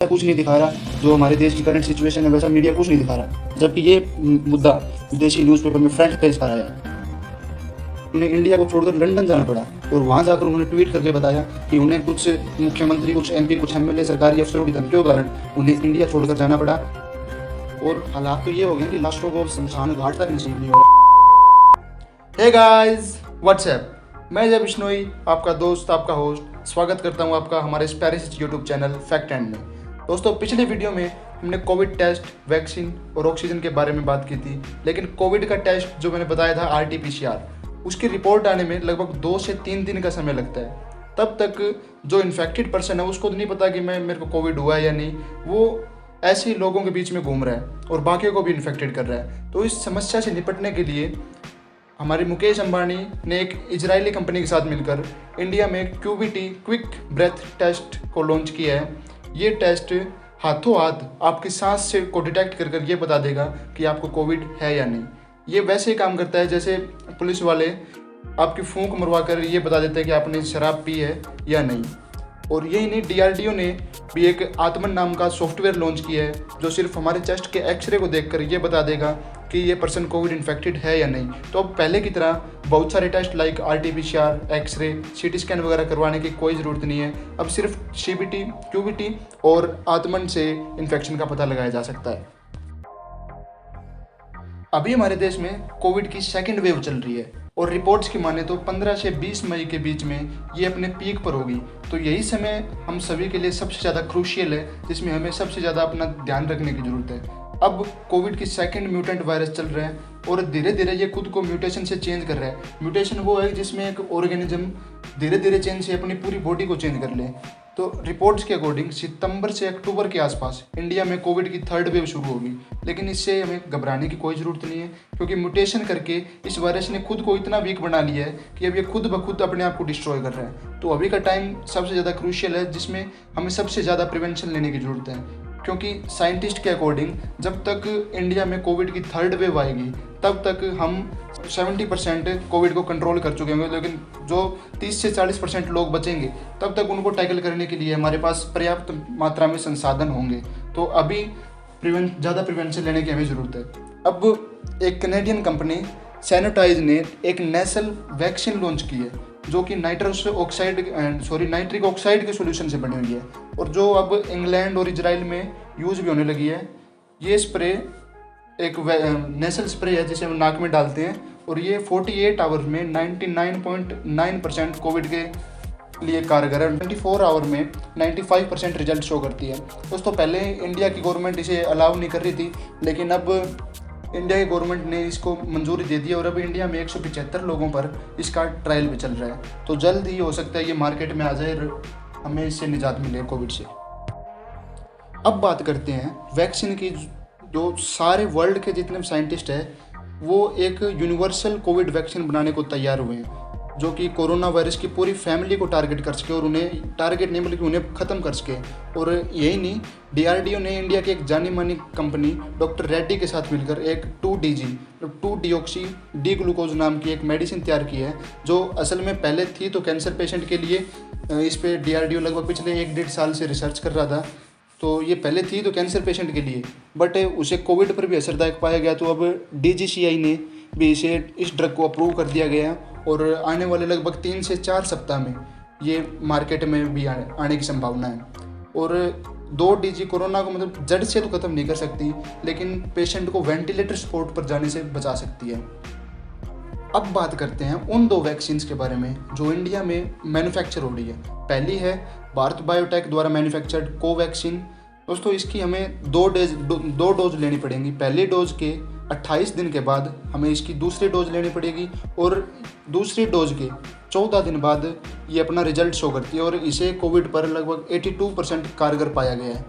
कुछ नहीं दिखा रहा, जो हमारे देश की करंट सिचुएशन है वैसा मीडिया कुछ नहीं दिखा रहा, जबकि ये मुद्दा विदेशी न्यूज़पेपर में फ्रंट पेज पर आया। उन्हें इंडिया को छोड़कर लंदन जाना पड़ा और वहां जाकर उन्होंने ट्वीट करके बताया कि उन्हें कुछ मुख्यमंत्री, कुछ एमपी, कुछ एमएलए, सरकारी अफसरों की धमकियों के कारण उन्हें इंडिया छोड़कर जाना पड़ा। और हालात तो ये हो गए कि लास्टों को शमशान घाट तक नसीब नहीं हो रहा। हे गाइस, व्हाट्सएप, मैं जय बिश्नोई, आपका दोस्त, आपका होस्ट, स्वागत करता हूं आपका हमारे इस प्यारे से यूट्यूब चैनल फैक्ट एंड में। दोस्तों, पिछले वीडियो में हमने कोविड टेस्ट, वैक्सीन और ऑक्सीजन के बारे में बात की थी, लेकिन कोविड का टेस्ट जो मैंने बताया था RT-PCR, उसकी रिपोर्ट आने में लगभग 2 से 3 दिन का समय लगता है। तब तक जो इन्फेक्टेड पर्सन है उसको तो नहीं पता कि मेरे को कोविड हुआ है या नहीं, वो ऐसे ही लोगों के बीच में घूम रहा है और बाकियों को भी इन्फेक्टेड कर रहा है। तो इस समस्या से निपटने के लिए हमारे मुकेश अंबानी ने एक इजरायली कंपनी के साथ मिलकर इंडिया में QBT, क्विक ब्रेथ टेस्ट को लॉन्च किया है। ये टेस्ट हाथों हाथ आपकी सांस से को डिटेक्ट कर ये बता देगा कि आपको कोविड है या नहीं। ये वैसे ही काम करता है जैसे पुलिस वाले आपकी फूंक मरवा कर ये बता देते हैं कि आपने शराब पी है या नहीं। और यही नहीं, DRDO ने भी एक आत्मन नाम का सॉफ्टवेयर लॉन्च किया है जो सिर्फ हमारे चेस्ट के एक्सरे को देखकर ये बता देगा कि ये पर्सन कोविड इन्फेक्टेड है या नहीं। तो अब पहले की तरह बहुत सारे test like RT-PCR, x ray, CT scan वगैरह करवाने की कोई ज़रूरत नहीं है। अब सिर्फ CBT, QBT और आत्मन से इन्फेक्शन का पता लगाया जा सकता है। अभी हमारे देश में कोविड की सेकेंड वेव चल रही है और रिपोर्ट्स की माने तो 15 से 20 मई के बीच में ये अपने पीक पर होगी। तो यही समय हम सभी के लिए सबसे ज़्यादा क्रूशियल है, जिसमें हमें सबसे ज़्यादा अपना ध्यान रखने की ज़रूरत है। अब कोविड की सेकेंड म्यूटेंट वायरस चल रहा है और धीरे धीरे ये खुद को म्यूटेशन से चेंज कर रहा है। म्यूटेशन वो है जिसमें एक ऑर्गेनिज्म धीरे धीरे चेंज से अपनी पूरी बॉडी को चेंज कर ले। तो रिपोर्ट्स के अकॉर्डिंग सितंबर से अक्टूबर के आसपास इंडिया में कोविड की थर्ड वेव शुरू होगी, लेकिन इससे हमें घबराने की कोई ज़रूरत नहीं है, क्योंकि म्यूटेशन करके इस वायरस ने खुद को इतना वीक बना लिया है कि अब ये खुद ब खुद अपने आप को डिस्ट्रॉय कर रहा है। तो अभी का टाइम सबसे ज़्यादा क्रूशियल है, जिसमें हमें सबसे ज़्यादा प्रिवेंशन लेने की ज़रूरत है, क्योंकि साइंटिस्ट के अकॉर्डिंग जब तक इंडिया में कोविड की थर्ड वेव आएगी तब तक हम 70% कोविड को कंट्रोल कर चुके होंगे, लेकिन जो 30 से 40% लोग बचेंगे तब तक उनको टैकल करने के लिए हमारे पास पर्याप्त मात्रा में संसाधन होंगे। तो अभी ज़्यादा प्रिवेंशन लेने की हमें ज़रूरत है। अब एक कनेडियन कंपनी सैनिटाइज ने एक नेसल वैक्सीन लॉन्च की है जो कि नाइट्रिक ऑक्साइड के सोल्यूशन से बनी हुई है और जो अब इंग्लैंड और इजराइल में यूज़ भी होने लगी है। ये स्प्रे एक नेसल स्प्रे है जिसे हम नाक में डालते हैं और ये 48 आवर्स में 99.9% कोविड के लिए कारगर है। 24 आवर में 95% रिजल्ट शो करती है। दोस्तों, पहले इंडिया की गवर्नमेंट इसे अलाउ नहीं कर रही थी, लेकिन अब इंडिया की गवर्नमेंट ने इसको मंजूरी दे दी और अब इंडिया में 175 लोगों पर इसका ट्रायल भी चल रहा है। तो जल्द ही हो सकता है ये मार्केट में आ जाए, हमें इससे निजात मिले कोविड से। अब बात करते हैं वैक्सीन की। जो सारे वर्ल्ड के जितने साइंटिस्ट हैं वो एक यूनिवर्सल कोविड वैक्सीन बनाने को तैयार हुए हैं, जो कि कोरोना वायरस की पूरी फैमिली को टारगेट कर सके और उन्हें टारगेट नहीं बल्कि उन्हें ख़त्म कर सके। और यही नहीं, DRDO ने इंडिया की एक जानी मानी कंपनी डॉक्टर रेड्डी के साथ मिलकर एक 2-डीऑक्सी डी ग्लूकोज नाम की एक मेडिसिन तैयार की है, जो असल में पहले थी तो कैंसर पेशेंट के लिए। इस पर DRDO लगभग पिछले 1-1.5 साल से रिसर्च कर रहा था। तो ये पहले थी तो कैंसर पेशेंट के लिए, बट उसे कोविड पर भी असरदायक पाया गया। तो अब DGCI ने भी इस ड्रग को अप्रूव कर दिया गया और आने वाले लगभग 3 से 4 सप्ताह में ये मार्केट में भी आने की संभावना है। और 2 DG कोरोना को मतलब जड़ से तो ख़त्म नहीं कर सकती, लेकिन पेशेंट को वेंटिलेटर सपोर्ट पर जाने से बचा सकती है। अब बात करते हैं उन 2 वैक्सीन्स के बारे में जो इंडिया में मैन्युफैक्चर हो रही है। पहली है भारत बायोटेक द्वारा मैन्युफैक्चर्ड कोवैक्सीन। दोस्तों, इसकी हमें 2 डोज लेनी पड़ेंगी। पहली डोज के 28 दिन के बाद हमें इसकी दूसरी डोज लेनी पड़ेगी और दूसरी डोज के 14 दिन बाद ये अपना रिजल्ट शो करती है और इसे कोविड पर लगभग 82% कारगर पाया गया है।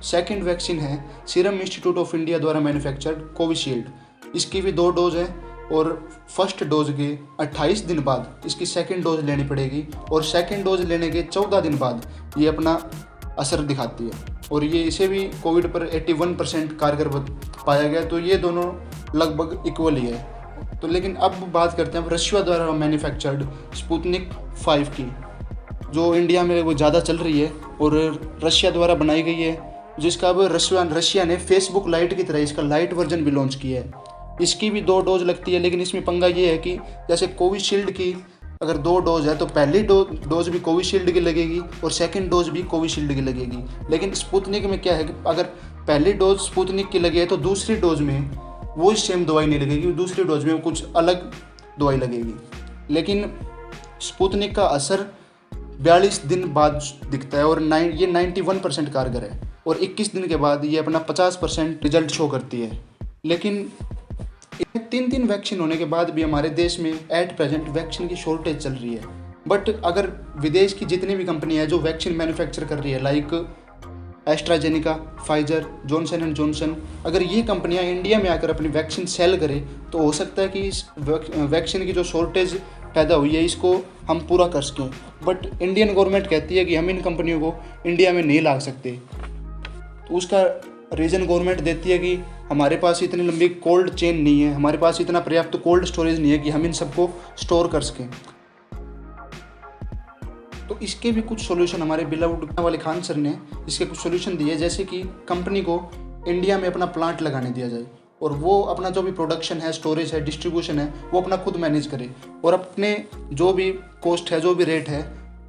सेकेंड वैक्सीन है सीरम इंस्टीट्यूट ऑफ इंडिया द्वारा मैन्युफैक्चर्ड कोविशील्ड। इसकी भी 2 डोज है और फर्स्ट डोज के 28 दिन बाद इसकी सेकंड डोज लेनी पड़ेगी और सेकंड डोज लेने के 14 दिन बाद ये अपना असर दिखाती है और ये इसे भी कोविड पर 81% कारगर पाया गया। तो ये दोनों लगभग इक्वल ही है। तो लेकिन अब बात करते हैं रशिया द्वारा मैन्युफैक्चर्ड स्पुतनिक 5 की, जो इंडिया में वो ज़्यादा चल रही है और रशिया द्वारा बनाई गई है। जिसका अब रशिया ने फेसबुक लाइट की तरह इसका लाइट वर्जन भी लॉन्च किया है। इसकी भी 2 डोज लगती है, लेकिन इसमें पंगा ये है कि जैसे कोविशील्ड की अगर 2 डोज है तो पहली डोज भी कोविशील्ड की लगेगी और सेकंड डोज भी कोविशील्ड की लगेगी। लेकिन स्पुतनिक में क्या है कि अगर पहली डोज स्पुतनिक की लगी है तो दूसरी डोज में वो सेम दवाई नहीं लगेगी, दूसरी डोज में कुछ अलग दवाई लगेगी। लेकिन स्पुतनिक का असर 42 दिन बाद दिखता है और ये 91% कारगर है और 21 दिन के बाद ये अपना 50% रिजल्ट शो करती है। लेकिन 3 वैक्सीन होने के बाद भी हमारे देश में एट प्रेजेंट वैक्सीन की शॉर्टेज चल रही है। बट अगर विदेश की जितनी भी कंपनी है जो वैक्सीन मैन्युफैक्चर कर रही है, like AstraZeneca, Pfizer, Johnson and Johnson, अगर ये कंपनियां इंडिया में आकर अपनी वैक्सीन सेल करें तो हो सकता है कि इस वैक्सीन की जो शॉर्टेज पैदा हुई है इसको हम पूरा कर सकें। बट इंडियन गवर्नमेंट कहती है कि हम इन कंपनियों को इंडिया में नहीं ला सकते। तो उसका रीज़न गवर्नमेंट देती है कि हमारे पास इतनी लंबी कोल्ड चेन नहीं है, हमारे पास इतना पर्याप्त कोल्ड स्टोरेज नहीं है कि हम इन सबको स्टोर कर सकें। तो इसके भी कुछ सॉल्यूशन हमारे बिलावुड वाले खान सर ने इसके कुछ सॉल्यूशन दिए, जैसे कि कंपनी को इंडिया में अपना प्लांट लगाने दिया जाए और वो अपना जो भी प्रोडक्शन है, स्टोरेज है, डिस्ट्रीब्यूशन है, वो अपना खुद मैनेज करे और अपने जो भी कॉस्ट है, जो भी रेट है,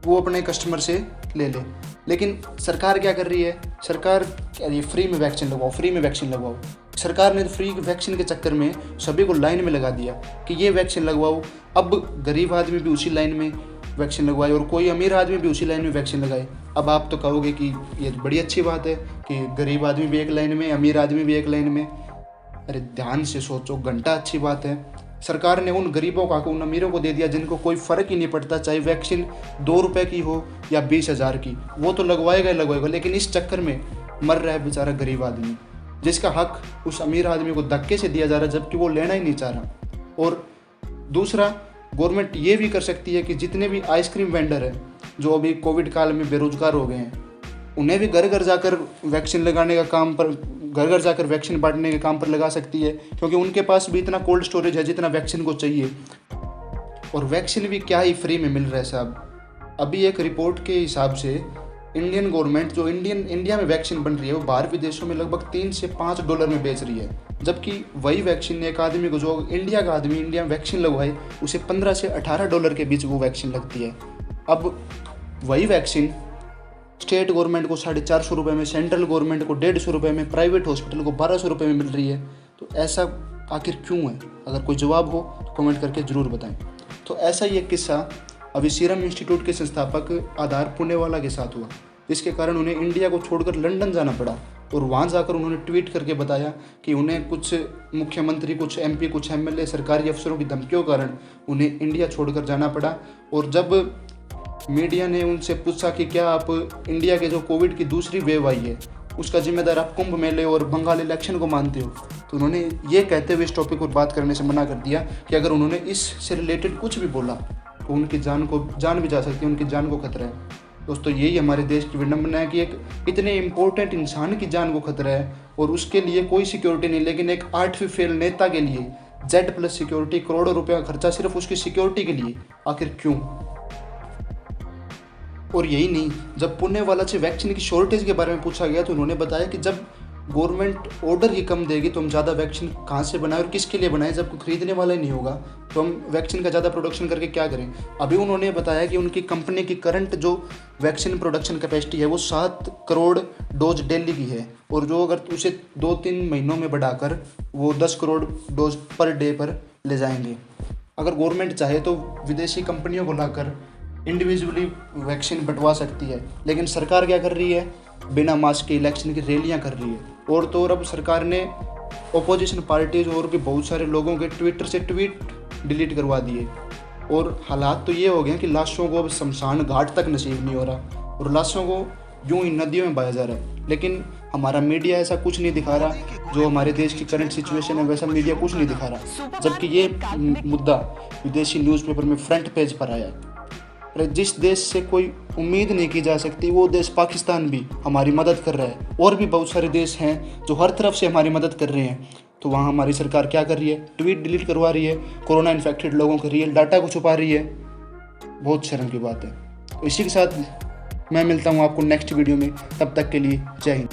वो अपने कस्टमर से ले ले। लेकिन सरकार क्या कर रही है? सरकार कह रही है फ्री में वैक्सीन लगवाओ, फ्री में वैक्सीन लगवाओ। सरकार ने फ्री वैक्सीन के चक्कर में सभी को लाइन में लगा दिया कि ये वैक्सीन लगवाओ। अब गरीब आदमी भी उसी लाइन में वैक्सीन लगवाए और कोई अमीर आदमी भी उसी लाइन में वैक्सीन लगाए। अब आप तो कहोगे कि ये बड़ी अच्छी बात है कि गरीब आदमी भी एक लाइन में, अमीर आदमी भी एक लाइन में। अरे ध्यान से सोचो, घंटा अच्छी बात है। सरकार ने उन गरीबों का, उन अमीरों को दे दिया जिनको कोई फ़र्क ही नहीं पड़ता, चाहे वैक्सीन 2 रुपये की हो या 20,000 की, वो तो लगवाएगा ही लगवाएगा। लेकिन इस चक्कर में मर रहा है बेचारा गरीब आदमी, जिसका हक उस अमीर आदमी को धक्के से दिया जा रहा है, जबकि वो लेना ही नहीं चाह रहा। और दूसरा, गवर्नमेंट ये भी कर सकती है कि जितने भी आइसक्रीम वेंडर हैं जो अभी कोविड काल में बेरोजगार हो गए हैं, उन्हें भी घर घर जाकर वैक्सीन लगाने का काम पर, घर घर जाकर वैक्सीन बांटने के काम पर लगा सकती है, क्योंकि उनके पास भी इतना कोल्ड स्टोरेज है जितना वैक्सीन को चाहिए। और वैक्सीन भी क्या ही फ्री में मिल रहा है साहब। अभी एक रिपोर्ट के हिसाब से इंडियन गवर्नमेंट जो इंडिया में वैक्सीन बन रही है वो बाहर विदेशों में लगभग $3 से $5 में बेच रही है, जबकि वही वैक्सीन एक आदमी को, जो इंडिया का आदमी इंडिया में वैक्सीन लगवाए, उसे $15 से $18 के बीच वो वैक्सीन लगती है। अब वही वैक्सीन स्टेट गवर्नमेंट को ₹450 में, सेंट्रल गवर्नमेंट को ₹150 में, प्राइवेट हॉस्पिटल को ₹1200 में मिल रही है। तो ऐसा आखिर क्यों है? अगर कोई जवाब हो तो कमेंट करके ज़रूर बताएं। तो ऐसा ही एक किस्सा अभी सीरम इंस्टीट्यूट के संस्थापक आधार पुणेवाला के साथ हुआ, जिसके कारण उन्हें इंडिया को छोड़कर लंदन जाना पड़ा और वहाँ जाकर उन्होंने ट्वीट करके बताया कि उन्हें कुछ मुख्यमंत्री, कुछ MP, कुछ MLA, सरकारी अफसरों की धमकियों के कारण उन्हें इंडिया छोड़कर जाना पड़ा। और जब मीडिया ने उनसे पूछा कि क्या आप इंडिया के जो कोविड की दूसरी वेव आई है उसका जिम्मेदार आप कुंभ मेले और बंगाल इलेक्शन को मानते हो, तो उन्होंने ये कहते हुए इस टॉपिक पर बात करने से मना कर दिया कि अगर उन्होंने इससे रिलेटेड कुछ भी बोला तो उनकी जान भी जा सकती है, उनकी जान को खतरा है। दोस्तों, यही हमारे देश की विडंबना है कि एक इतने इम्पोर्टेंट इंसान की जान को खतरा है और उसके लिए कोई सिक्योरिटी नहीं, लेकिन एक 8वीं फेल नेता के लिए Z+ सिक्योरिटी, करोड़ों रुपए का खर्चा सिर्फ उसकी सिक्योरिटी के लिए। आखिर क्यों? और यही नहीं, जब पुणे वाला से वैक्सीन की शॉर्टेज के बारे में पूछा गया तो उन्होंने बताया कि जब गवर्नमेंट ऑर्डर ही कम देगी तो हम ज़्यादा वैक्सीन कहाँ से बनाएं और किसके लिए बनाएं? जब कोई खरीदने वाला ही नहीं होगा तो हम वैक्सीन का ज़्यादा प्रोडक्शन करके क्या करें? अभी उन्होंने बताया कि उनकी कंपनी की करंट जो वैक्सीन प्रोडक्शन कैपेसिटी है वो 7 करोड़ डोज डेली की है, और जो अगर उसे 2-3 महीनों में बढ़ाकर वो 10 करोड़ डोज पर डे पर ले जाएंगे। अगर गवर्नमेंट चाहे तो विदेशी कंपनियों को लाकर इंडिविजुअली वैक्सीन बंटवा सकती है, लेकिन सरकार क्या कर रही है? बिना मास्क के इलेक्शन की रैलियां कर रही है। और तो और अब सरकार ने ओपोजिशन पार्टीज और भी बहुत सारे लोगों के ट्विटर से ट्वीट डिलीट करवा दिए, और हालात तो ये हो गए कि लाशों को अब शमशान घाट तक नसीब नहीं हो रहा और लाशों को यूं ही नदियों में बहाया जा रहा है। लेकिन हमारा मीडिया ऐसा कुछ नहीं दिखा रहा, जो हमारे देश की करंट सिचुएशन है वैसा मीडिया कुछ नहीं दिखा रहा, जबकि ये मुद्दा विदेशी न्यूज़पेपर में फ्रंट पेज पर आया है। जिस देश से कोई उम्मीद नहीं की जा सकती वो देश पाकिस्तान भी हमारी मदद कर रहा है, और भी बहुत सारे देश हैं जो हर तरफ से हमारी मदद कर रहे हैं, तो वहाँ हमारी सरकार क्या कर रही है? ट्वीट डिलीट करवा रही है, कोरोना इन्फेक्टेड लोगों के रियल डाटा को छुपा रही है। बहुत शर्म की बात है। तो इसी के साथ मैं मिलता हूँ आपको नेक्स्ट वीडियो में, तब तक के लिए जय हिंद।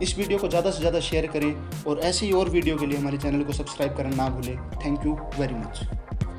इस वीडियो को ज़्यादा से ज़्यादा शेयर करें और ऐसी ही और वीडियो के लिए हमारे चैनल को सब्सक्राइब करना ना भूलें। Thank you very much.